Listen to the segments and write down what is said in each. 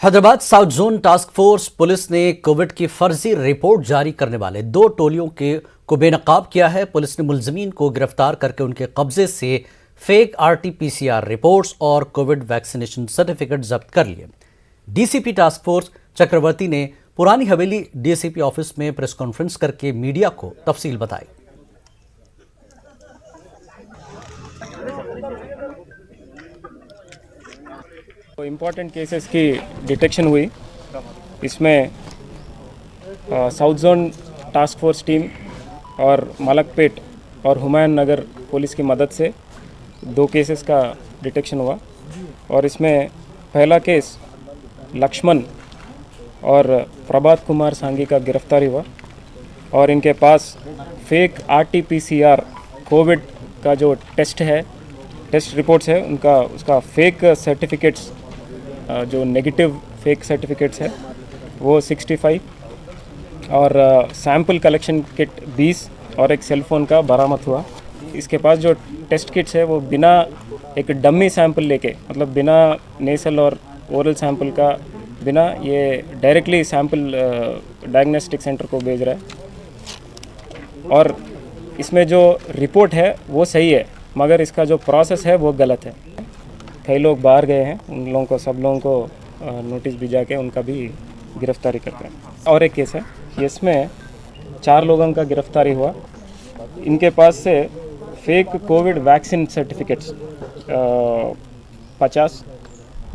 Hyderabad south zone task force police ने Covid की फर्जी रिपोर्ट जारी करने वाले 2 टोलियों को बेनकाब किया है। पुलिस ने मुलजमीन को गिरफ्तार करके उनके कब्जे से फेक RT-PCR रिपोर्ट्स और कोविड वैक्सीनेशन सर्टिफिकेट जब्त कर लिए। डीसीपी टास्क फोर्स चक्रवर्ती ने पुरानी हवेली डीसीपी ऑफिस में प्रेस कॉन्फ्रेंस करके मीडिया को तफसील बताई। इम्पॉर्टेंट केसेस की डिटेक्शन हुई। इसमें south zone task force team और मलकपेट और हुमायूं नगर पुलिस की मदद से 2 केसेस का डिटेक्शन हुआ और इसमें पहला केस लक्ष्मण और प्रभात कुमार सांगी का गिरफ्तारी हुआ और इनके पास फेक RT-PCR कोविड का जो टेस्ट रिपोर्ट्स है उसका फेक सर्टिफिकेट्स जो नेगेटिव फेक सर्टिफिकेट्स है वो 65 और सैंपल कलेक्शन किट 20 और एक सेल फोन का बरामद हुआ। इसके पास जो टेस्ट किट्स है वो बिना एक डमी सैंपल लेके, मतलब बिना नेसल और ओरल सैंपल का बिना, ये डायरेक्टली सैंपल डायग्नोस्टिक सेंटर को भेज रहा है। और इसमें जो रिपोर्ट है वो सही है मगर इसका जो प्रोसेस है वो गलत है। कई लोग बाहर गए हैं, उन लोगों को, सब लोगों को नोटिस भिजा के उनका भी गिरफ्तारी करते हैं। और एक केस है, इसमें 4 लोगों का गिरफ्तारी हुआ। इनके पास से फेक कोविड वैक्सीन सर्टिफिकेट्स 50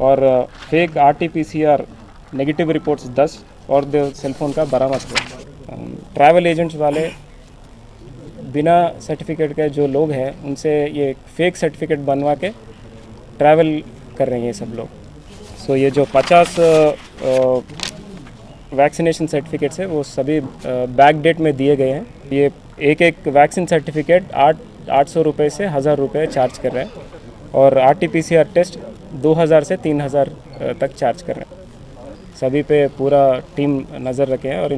और फेक RT-PCR नेगेटिव रिपोर्ट्स 10 और 2 सेलफोन का बरामद हुआ। ट्रैवल एजेंट्स वाले बिना सर्टिफिकेट के जो लोग हैं उनसे ये फेक सर्टिफिकेट बनवा के ट्रैवल कर रहे हैं ये सब लोग। सो ये जो 50 वैक्सीनेशन सर्टिफिकेट्स है वो सभी बैक डेट में दिए गए हैं। ये एक वैक्सीन सर्टिफिकेट 800 रुपये से 1000 रुपये चार्ज कर रहे हैं और RT-PCR टेस्ट 2000 से 3000 तक चार्ज कर रहे हैं। सभी पे पूरा टीम नज़र रखे हैं और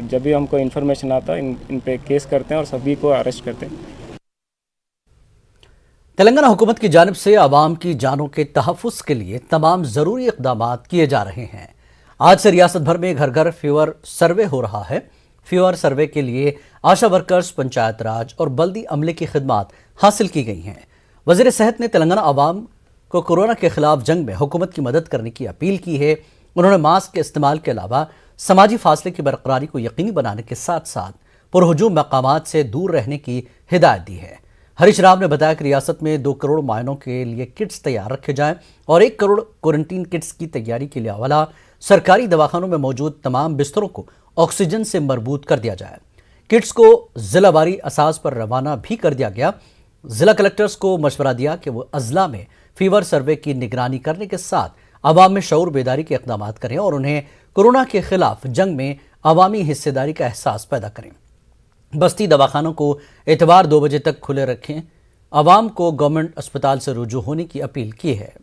जब भी हमको इन्फॉर्मेशन आता है इन पे केस करते हैं और सभी को अरेस्ट करते हैं। तेलंगाना हुकूमत की जानिब से आवाम की जानों के तहफ़्फ़ुज़ के लिए तमाम ज़रूरी इक़दाम किए जा रहे हैं। आज से रियासत भर में घर घर फीवर सर्वे हो रहा है। फीवर सर्वे के लिए आशा वर्कर्स, पंचायत राज और बल्दी अमले की खिदमात हासिल की गई हैं। वज़ीर सेहत ने तेलंगाना आवाम को कोरोना के खिलाफ जंग में हुकूमत की मदद करने की अपील की है। उन्होंने मास्क के इस्तेमाल के अलावा समाजी फासले की बरकरारी को यकीनी बनाने के साथ साथ पुरहुजूम मकामात से दूर रहने की हिदायत दी है। हरीश राव ने बताया कि रियासत में 2 करोड़ मायनों के लिए किट्स तैयार रखे जाएं और 1 करोड़ क्वारंटीन किट्स की तैयारी के लिए अलावा सरकारी दवाखानों में मौजूद तमाम बिस्तरों को ऑक्सीजन से मरबूत कर दिया जाए। किट्स को जिलावारी असास पर रवाना भी कर दिया गया। जिला कलेक्टर्स को मशवरा दिया कि वो अजला में फीवर सर्वे की निगरानी करने के साथ आवाम में शऊर बेदारी के इक़दाम करें और उन्हें कोरोना के खिलाफ जंग में अवामी हिस्सेदारी का एहसास पैदा करें। बस्ती दवाखानों को इतवार 2 बजे तक खुले रखें। आवाम को गवर्नमेंट अस्पताल से रुजू होने की अपील की है।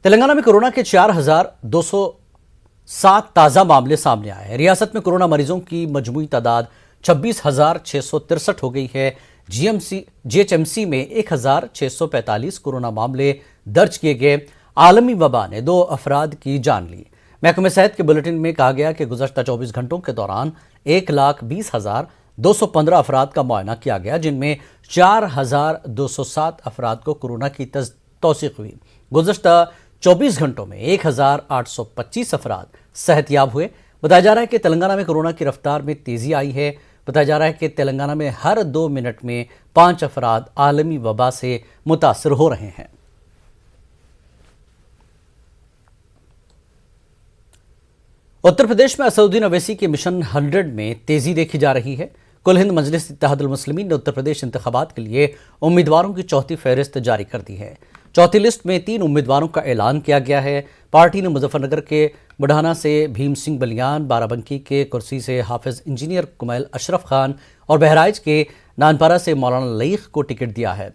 तेलंगाना में कोरोना के 4207 ताज़ा मामले सामने आए हैं। रियासत में कोरोना मरीजों की मजमूई तादाद 26,663 हो गई है। GHMC में 1,645 कोरोना मामले दर्ज किए गए। आलमी वबा ने 2 अफराद की जान ली। महकमे सेहत के बुलेटिन में कहा गया कि गुज़श्ता 24 घंटों के दौरान 1,20,215 अफराद का मुआयना किया गया, जिनमें 4,207 अफराद को कोरोना की तौसीक हुई। गुज़श्ता 24 घंटों में 1,825 अफराद सेहतयाब हुए। बताया जा रहा है कि तेलंगाना में कोरोना की रफ्तार में तेज़ी आई है। बताया जा रहा है कि तेलंगाना में हर 2 मिनट में 5 अफराद आलमी वबा से मुतासर हो रहे हैं। उत्तर प्रदेश में असदुद्दीन अवैसी के मिशन 100 में तेजी देखी जा रही है। कुल हिंद मजलिस इत्तेहादुल मुस्लिमीन ने उत्तर प्रदेश इंतखाबात के लिए उम्मीदवारों की चौथी फहरिस्त जारी कर दी है। चौथी लिस्ट में 3 उम्मीदवारों का ऐलान किया गया है। पार्टी ने मुजफ्फरनगर के बुढ़ाना से भीम सिंह बलियान, बाराबंकी के कुर्सी से हाफिज इंजीनियर कुमैल अशरफ खान और बहराइच के नानपारा से मौलाना लईख को टिकट दिया है।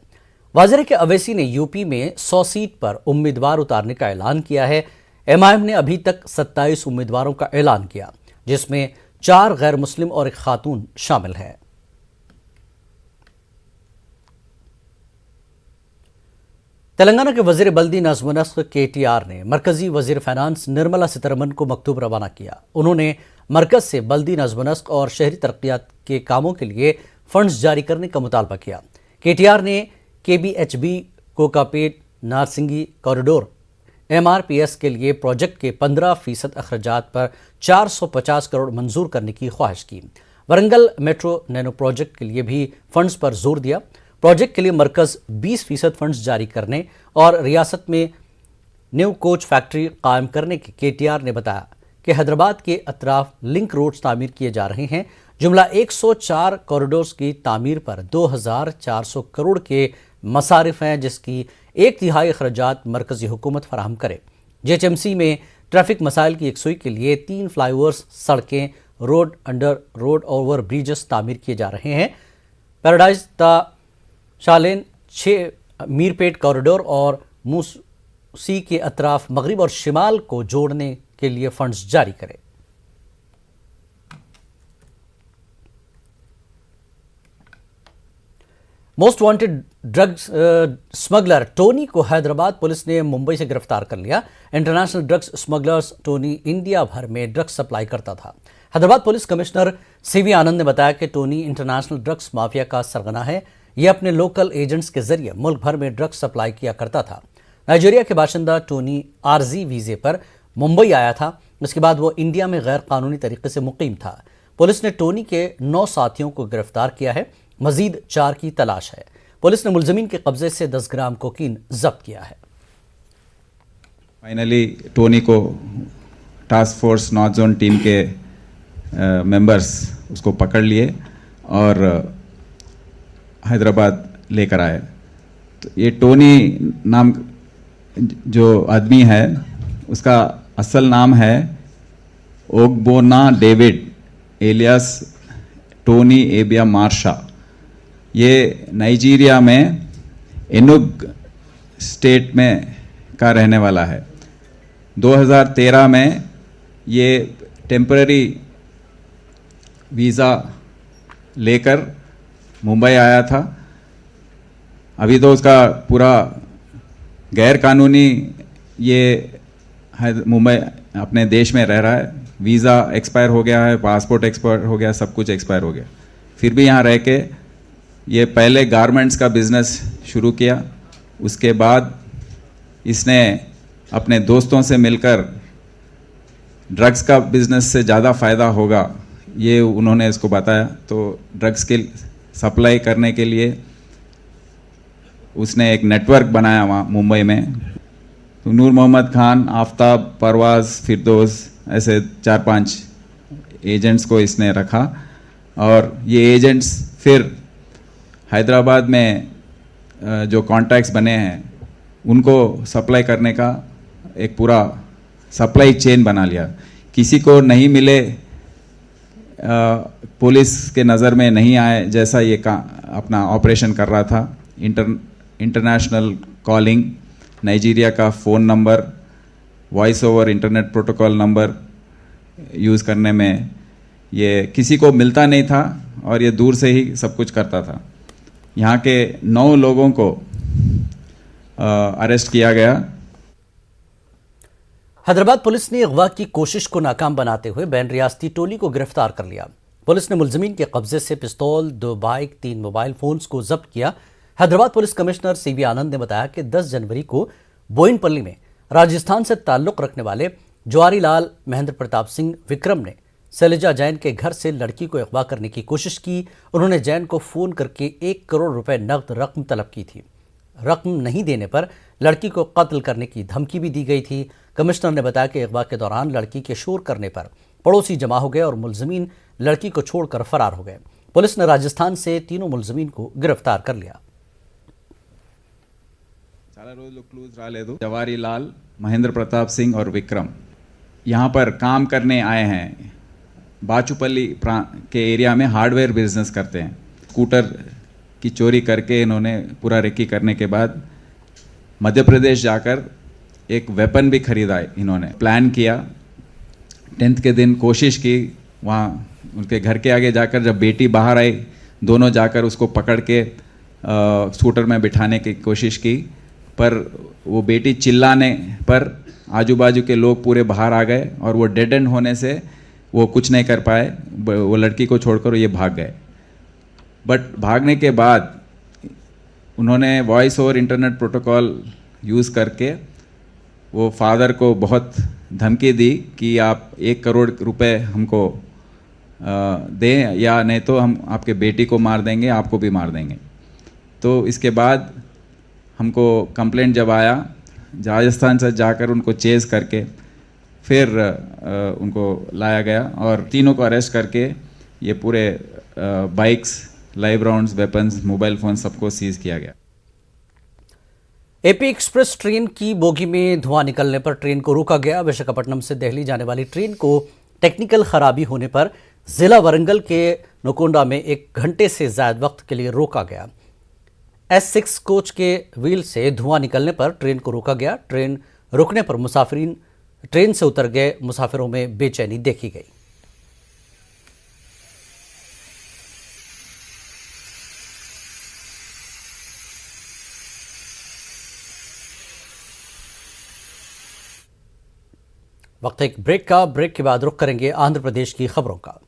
वाज़ेह है कि अवैसी ने यूपी में 100 सीट पर उम्मीदवार उतारने का ऐलान किया है। MIM ने अभी तक 27 उम्मीदवारों का ऐलान किया, जिसमें 4 गैर मुस्लिम और एक खातून शामिल है। तेलंगाना के वजीर बल्दी नज़्म नस्क KTR ने मरकजी वजीर फाइनेंस निर्मला सीतारमन को मकतूब रवाना किया। उन्होंने मरकज से बल्दी नज़्म नस्क और शहरी तरक्यात के कामों के लिए फंड्स जारी करने का मुतालबा किया। KTR ने KBHB Kokapet Narsingi corridor MRPS के लिए प्रोजेक्ट के 15% अखराजात पर 450 करोड़ मंजूर करने की ख्वाहिश की। वरंगल मेट्रो नैनो प्रोजेक्ट के लिए भी फंड्स पर जोर दिया। प्रोजेक्ट के लिए मरकज 20% फंड्स जारी करने और रियासत में न्यू कोच फैक्ट्री कायम करने के KTR ने बताया कि हैदराबाद के अतराफ लिंक रोड्स तामीर किए जा रहे हैं। जुमला 104 कॉरिडोर्स की तामीर पर 2400 करोड़ के मसारिफ हैं, जिसकी 1/3 अखराजात मरकजी हुकूमत फराहम करे। JHMC में ट्रैफिक मसाइल की यकसुई के लिए 3 फ्लाईओवर्स, सड़कें, road under road over bridges तामीर किए जा रहे हैं। पैराडाइज ता शालेन 6 मीरपेट कॉरिडोर और मूसी के अतराफ मगरिब और शिमाल को जोड़ने के लिए फंड्स जारी करें। Most wanted drugs smuggler Tony को हैदराबाद पुलिस ने मुंबई से गिरफ्तार कर लिया। International drugs smugglers Tony India भर में ड्रग्स सप्लाई करता था। हैदराबाद पुलिस कमिश्नर CV आनंद ने बताया कि टोनी इंटरनेशनल ड्रग्स माफिया का सरगना है। यह अपने लोकल एजेंट्स के जरिए मुल्क भर में ड्रग्स सप्लाई किया करता था। नाइजीरिया के बाशिंदा टोनी आरजी वीजे पर मुंबई आया था। इसके बाद वो इंडिया में गैर कानूनी तरीके से मुकीम था। पुलिस ने टोनी के 9 साथियों को गिरफ्तार किया है। मजीद 4 की तलाश है। पुलिस ने मुलजमीन के कब्जे से 10 ग्राम कोकीन जब्त किया है। फाइनली टोनी को task force north zone team के मेंबर्स उसको पकड़ लिए और हैदराबाद लेकर आए। तो ये टोनी नाम जो आदमी है उसका असल नाम है ओग्बोना डेविड एलियास टोनी एबिया मार्शा। ये नाइजीरिया में एनुग स्टेट में का रहने वाला है। 2013 में ये टेम्पररी वीज़ा लेकर मुंबई आया था। अभी तो उसका पूरा गैर कानूनी ये मुंबई अपने देश में रह रहा है। वीज़ा एक्सपायर हो गया है, पासपोर्ट एक्सपायर हो गया, सब कुछ एक्सपायर हो गया। फिर भी यहाँ रह के ये पहले गारमेंट्स का बिजनेस शुरू किया। उसके बाद इसने अपने दोस्तों से मिलकर ड्रग्स का बिजनेस से ज़्यादा फ़ायदा होगा ये उन्होंने इसको बताया। तो ड्रग्स के सप्लाई करने के लिए उसने एक नेटवर्क बनाया वहाँ मुंबई में। तो नूर मोहम्मद खान, आफ्ताब, परवाज़, फिरदौस ऐसे 4-5 एजेंट्स को इसने रखा और ये एजेंट्स फिर हैदराबाद में जो कॉन्टैक्ट्स बने हैं उनको सप्लाई करने का एक पूरा सप्लाई चेन बना लिया। किसी को नहीं मिले, पुलिस के नज़र में नहीं आए जैसा ये अपना ऑपरेशन कर रहा था। इंटरनेशनल कॉलिंग, नाइजीरिया का phone number, voice over internet protocol number use करने में ये किसी को मिलता नहीं था और ये दूर से ही सब कुछ करता था। यहाँ के 9 लोगों को अरेस्ट किया गया। हैदराबाद पुलिस ने अगवा की कोशिश को नाकाम बनाते हुए बैन रियासती टोली को गिरफ्तार कर लिया। पुलिस ने मुलजमीन के कब्जे से पिस्तौल, 2 बाइक, 3 मोबाइल फोन्स को जब्त किया। हैदराबाद पुलिस कमिश्नर CV आनंद ने बताया कि 10 जनवरी को बोयनपल्ली में राजस्थान से ताल्लुक रखने वाले जवारी लाल महेंद्र प्रताप सिंह विक्रम ने शैलजा जैन के घर से लड़की को अगवा करने की कोशिश की। उन्होंने जैन को फ़ोन करके 1 करोड़ रुपए नकद रकम तलब की थी। रकम नहीं देने पर लड़की को कत्ल करने की धमकी भी दी गई थी। कमिश्नर ने बताया कि अगवा के दौरान लड़की के शोर करने पर पड़ोसी जमा हो गए और मुलजमीन लड़की को छोड़कर फरार हो गए। पुलिस ने राजस्थान से तीनों मुलजमीन को गिरफ्तार कर लिया। जवारी लाल, महेंद्र प्रताप सिंह और विक्रम यहाँ पर काम करने आए हैं। बाचूपल्ली के एरिया में हार्डवेयर बिजनेस करते हैं। स्कूटर की चोरी करके इन्होंने पूरा रेकी करने के बाद मध्य प्रदेश जाकर एक वेपन भी खरीदा। इन्होंने प्लान किया, 10th के दिन कोशिश की, वहाँ उनके घर के आगे जाकर जब बेटी बाहर आई दोनों जाकर उसको पकड़ के स्कूटर में बिठाने की कोशिश की पर वो बेटी चिल्लाने पर आजू बाजू के लोग पूरे बाहर आ गए और वो डेड एंड होने से वो कुछ नहीं कर पाए, वो लड़की को छोड़कर ये भाग गए। बट भागने के बाद उन्होंने voice over internet protocol use करके वो फादर को बहुत धमकी दी कि आप 1 करोड़ रुपए हमको दें या नहीं तो हम आपके बेटी को मार देंगे, आपको भी मार देंगे। तो इसके बाद हमको कंप्लेंट जब आया, राजस्थान से जाकर उनको चेज़ करके फिर उनको लाया गया और तीनों को अरेस्ट करके ये पूरे bikes, live rounds, weapons, mobile phone सबको सीज किया गया। एपी एक्सप्रेस ट्रेन की बोगी में धुआं निकलने पर ट्रेन को रोका गया। विशाखापट्टनम से दिल्ली जाने वाली ट्रेन को टेक्निकल खराबी होने पर जिला वरंगल के नकोंडा में 1 घंटे से ज्यादा वक्त के लिए रोका गया। S6 कोच के व्हील से धुआं निकलने पर ट्रेन को रोका गया। ट्रेन रुकने पर मुसाफिरीन ट्रेन से उतर गए। मुसाफिरों में बेचैनी देखी गई। वक्त एक ब्रेक का। ब्रेक के बाद रुख करेंगे आंध्र प्रदेश की खबरों का।